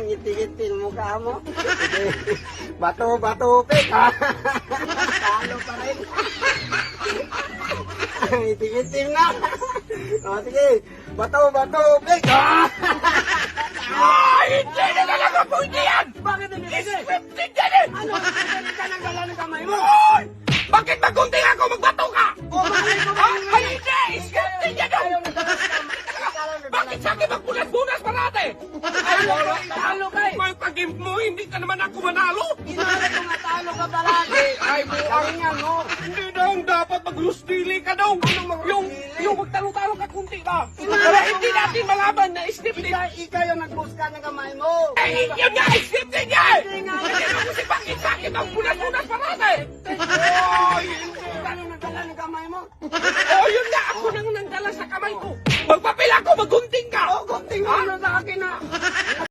Ngiti-ngiti ang mukha mo. Sige. Bato-bato, pek, ha? Talo pa rin. Ngiti-ngiti na. O, sige. Bato-bato, pek, ha? Hindi na talaga po hindi yan! Bakit hindi kasi? Scripted yan eh! Ano? Hindi ka nang gala ng kamay mo? Hoy! Bakit magunting ako magbato ka? O, bakit mo Ha? Ay, hindi! Scripted yan Ayaw oh! na gala ng kamay. Bakit sa akin magbunas-bunas parate? Talo ka eh. May pag mo, hindi ka naman ako manalo! Inala ko nga talo ka palagi. Ay, buang Kanya mo. Hindi daw dapat mag-lustili ka daw! Yung magtalo-talo ka kunti ba? Para hindi natin malaban na scripted! Ikaw yung nagbuska ng kamay mo. Ay, yun nga! Scripted yan! Hindi nga. Hindi na kasi bakit sa akin magbunas-bunas parate? Hoy! Ikaw yung nagdala ng kamay mo. Oh, yun nga! Ako nang nangdala sa kamay ko! Magpapila ako!